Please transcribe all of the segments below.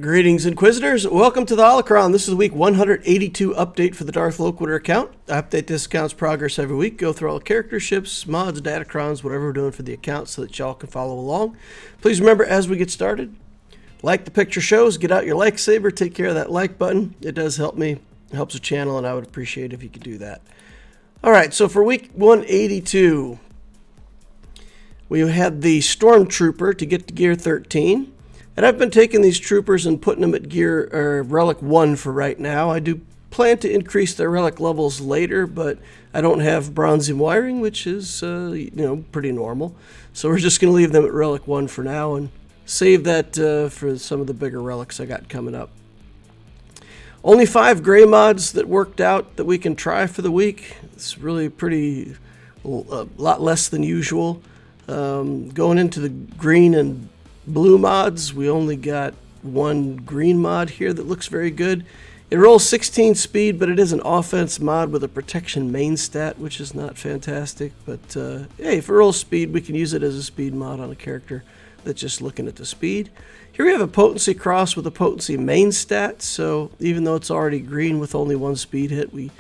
Greetings, Inquisitors. Welcome to the Holocron. This is the week 182 update for the Darth Loquitur account. I update this account's progress every week, go through all the character ships, mods, Datacrons, whatever we're doing for the account so that y'all can follow along. Please remember, as we get started, like the picture shows, get out your like saber, take care of that like button. It does help me, it helps the channel, and I would appreciate it if you could do that. All right, so for week 182, we had the Stormtrooper to get to gear 13. And I've been taking these troopers and putting them at gear relic 1 for right now. I do plan to increase their relic levels later, but I don't have bronzium wiring, which is pretty normal. So we're just going to leave them at relic 1 for now and save that for some of the bigger relics I got coming up. Only 5 gray mods that worked out that we can try for the week. It's really pretty a lot less than usual. Going into the green and blue mods, we only got one green mod here that looks very good. It rolls 16 speed, but it is an offense mod with a protection main stat, which is not fantastic. But hey, if it rolls speed, we can use it as a speed mod on a character that's just looking at the speed. Here we have a potency cross with a potency main stat, so even though it's already green with only one speed hit, we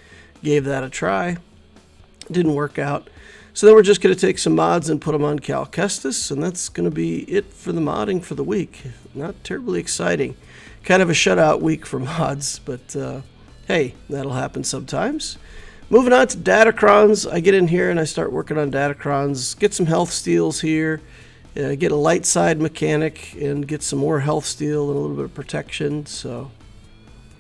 gave that a try. It didn't work out. So then we're just going to take some mods and put them on Cal Kestis, and that's going to be it for the modding for the week. Not terribly exciting. Kind of a shutout week for mods, but hey, that'll happen sometimes. Moving on to Datacrons, I get in here and I start working on Datacrons, get some health steals here, get a light side mechanic, and get some more health steal and a little bit of protection, so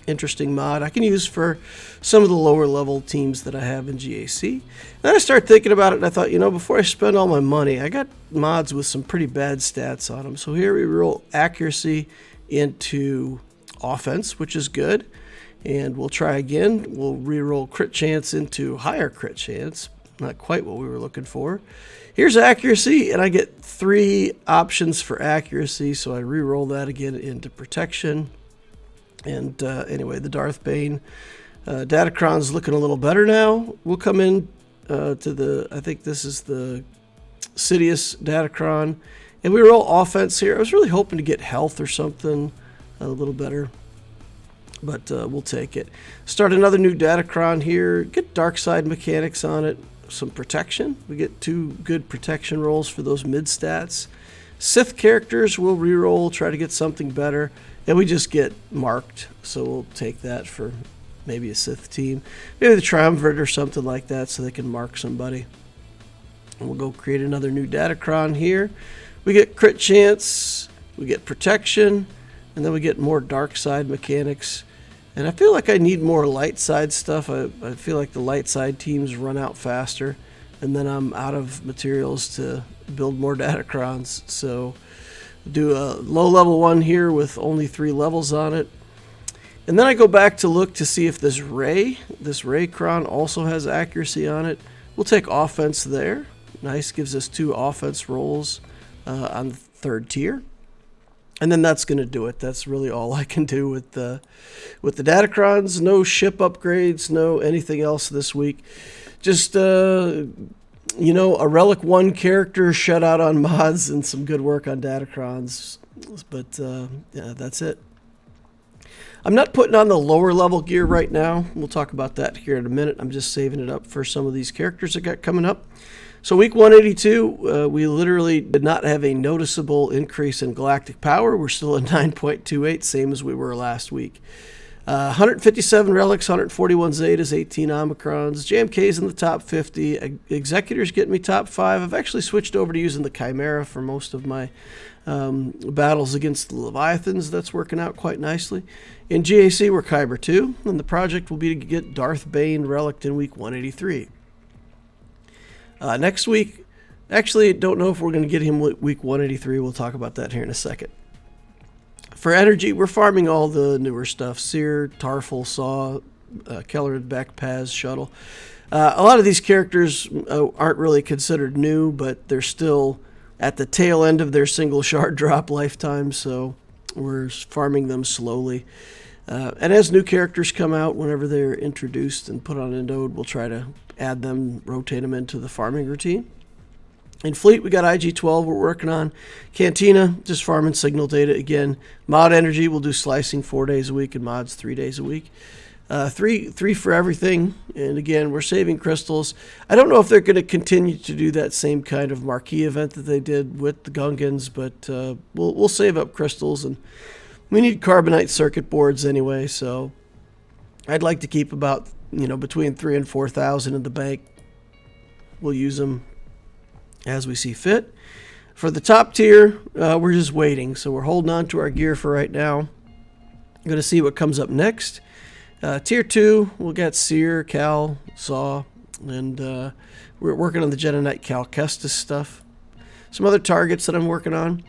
interesting mod I can use for some of the lower level teams that I have in GAC. Then I started thinking about it and I thought, before I spend all my money, I got mods with some pretty bad stats on them. So here we roll accuracy into offense, which is good. And we'll try again. We'll re-roll crit chance into higher crit chance. Not quite what we were looking for. Here's accuracy, and I get 3 options for accuracy. So I re-roll that again into protection. And anyway, the Darth Bane Datacron's looking a little better now. We'll come in to I think this is the Sidious Datacron. And we roll offense here. I was really hoping to get health or something a little better, but we'll take it. Start another new Datacron here. Get dark side mechanics on it. Some protection. We get 2 good protection rolls for those mid stats. Sith characters we'll re-roll, try to get something better. And we just get marked, so we'll take that for maybe a Sith team. Maybe the Triumvirate or something like that so they can mark somebody. And we'll go create another new Datacron here. We get crit chance, we get protection, and then we get more dark side mechanics. And I feel like I need more light side stuff. I feel like the light side teams run out faster, and then I'm out of materials to build more Datacrons. So do a low level one here with only 3 levels on it. And then I go back to look to see if this Raycron also has accuracy on it. We'll take offense there. Nice, gives us 2 offense rolls on the 3rd tier. And then that's going to do it. That's really all I can do with the Datacrons. No ship upgrades, no anything else this week. Just a relic 1 character shutout on mods and some good work on Datacrons. But yeah, that's it. I'm not putting on the lower level gear right now. We'll talk about that here in a minute. I'm just saving it up for some of these characters I got coming up. So week 182, we literally did not have a noticeable increase in galactic power. We're still at 9.28, same as we were last week. 157 relics, 141 zetas, 18 omicrons. JMK's in the top 50. Executors getting me top 5. I've actually switched over to using the Chimera for most of my battles against the Leviathans. That's working out quite nicely. In GAC, we're Kyber 2, and the project will be to get Darth Bane relic in week 183. Next week, actually, don't know if we're going to get him week 183. We'll talk about that here in a second. For energy, we're farming all the newer stuff. Seer, Tarful, Saw, Keller, Beck, Paz, Shuttle. A lot of these characters aren't really considered new, but they're still at the tail end of their single shard drop lifetime, so we're farming them slowly. And as new characters come out, whenever they're introduced and put on a node, we'll try to add them, rotate them into the farming routine. In fleet, we got IG-12 we're working on. Cantina, just farming signal data again. Mod energy, we'll do slicing 4 days a week and mods 3 days a week. Three for everything. And again, we're saving crystals. I don't know if they're going to continue to do that same kind of marquee event that they did with the Gungans, but we'll save up crystals. And we need carbonite circuit boards anyway, so I'd like to keep about, between 3,000 and 4,000 in the bank. We'll use them as we see fit. For the top tier, we're just waiting. So we're holding on to our gear for right now. I'm going to see what comes up next. Tier 2, we'll get Seer, Cal, Saw, and we're working on the Jedi Knight Cal Kestis stuff. Some other targets that I'm working on.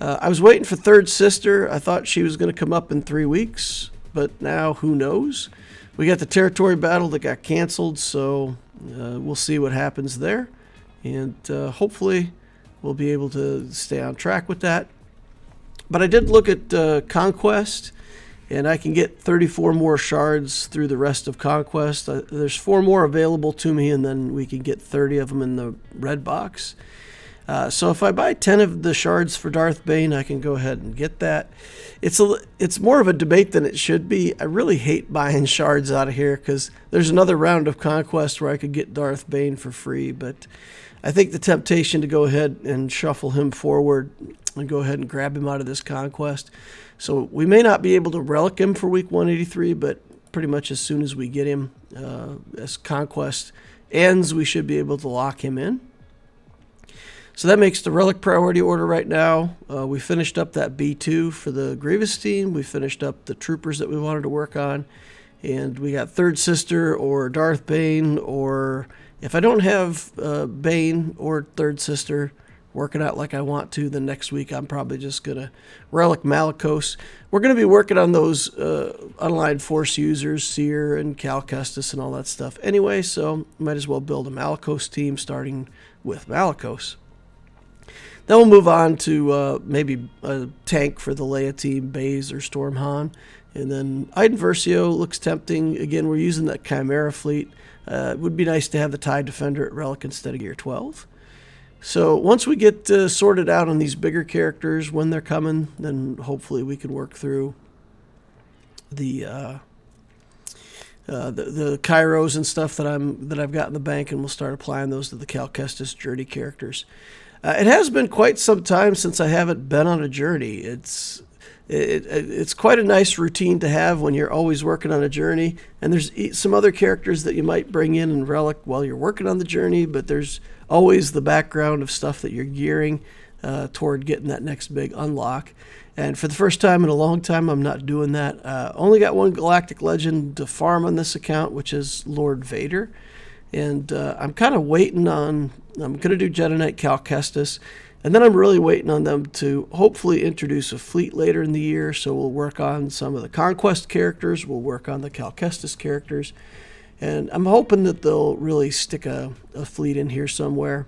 I was waiting for Third Sister. I thought she was going to come up in 3 weeks, but now who knows? We got the territory battle that got canceled, so we'll see what happens there. And hopefully we'll be able to stay on track with that. But I did look at Conquest, and I can get 34 more shards through the rest of Conquest. There's 4 more available to me, and then we can get 30 of them in the red box. So if I buy 10 of the shards for Darth Bane, I can go ahead and get that. It's more of a debate than it should be. I really hate buying shards out of here because there's another round of Conquest where I could get Darth Bane for free, but I think the temptation to go ahead and shuffle him forward and go ahead and grab him out of this Conquest. So we may not be able to relic him for week 183, but pretty much as soon as we get him, as Conquest ends, we should be able to lock him in. So that makes the relic priority order right now. We finished up that B2 for the Grievous team. We finished up the troopers that we wanted to work on. And we got Third Sister or Darth Bane, or if I don't have Bane or Third Sister working out like I want to, then next week I'm probably just going to relic Malicos. We're going to be working on those unaligned force users, Seer and Cal Kestis and all that stuff anyway, so might as well build a Malicos team starting with Malicos. Then we'll move on to maybe a tank for the Leia team, Baze or Storm Han. And then Iden Versio looks tempting. Again, we're using that Chimera fleet. It would be nice to have the TIE Defender at Relic instead of Gear 12. So once we get sorted out on these bigger characters when they're coming, then hopefully we can work through the Kairos and stuff that I've got in the bank, and we'll start applying those to the Cal Kestis journey characters. It has been quite some time since I haven't been on a journey. It's quite a nice routine to have when you're always working on a journey. And there's some other characters that you might bring in Relic while you're working on the journey, but there's always the background of stuff that you're gearing toward getting that next big unlock. And for the first time in a long time, I'm not doing that. Only got one Galactic Legend to farm on this account, which is Lord Vader. And I'm kind of waiting on, I'm going to do Jedi Knight Cal Kestis, and then I'm really waiting on them to hopefully introduce a fleet later in the year, so we'll work on some of the Conquest characters, we'll work on the Cal Kestis characters, and I'm hoping that they'll really stick a fleet in here somewhere.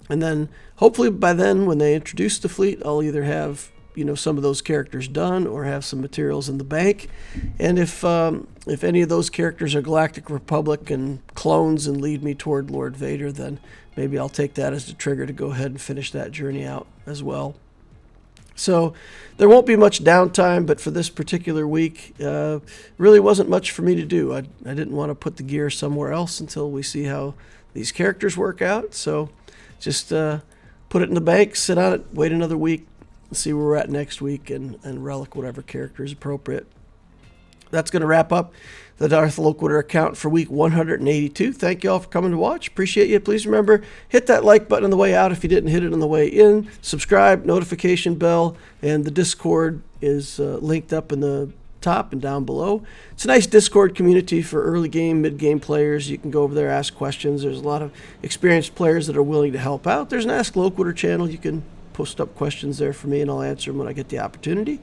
And then hopefully by then, when they introduce the fleet, I'll either have some of those characters done or have some materials in the bank. And if any of those characters are Galactic Republic and clones and lead me toward Lord Vader, then maybe I'll take that as the trigger to go ahead and finish that journey out as well. So there won't be much downtime, but for this particular week, really wasn't much for me to do. I didn't want to put the gear somewhere else until we see how these characters work out. So just put it in the bank, sit on it, wait another week, see where we're at next week, and relic whatever character is appropriate. That's going to wrap up the Darth Loquitur account for week 182. Thank you all for coming to watch. Appreciate you. Please remember, hit that like button on the way out if you didn't hit it on the way in. Subscribe, notification bell, and the Discord is linked up in the top and down below. It's a nice Discord community for early game, mid game players. You can go over there, ask questions. There's a lot of experienced players that are willing to help out. There's an Ask Loquitur channel. You can post up questions there for me, and I'll answer them when I get the opportunity.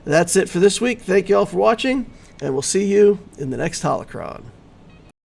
That's it for this week. Thank you all for watching, and we'll see you in the next Holocron.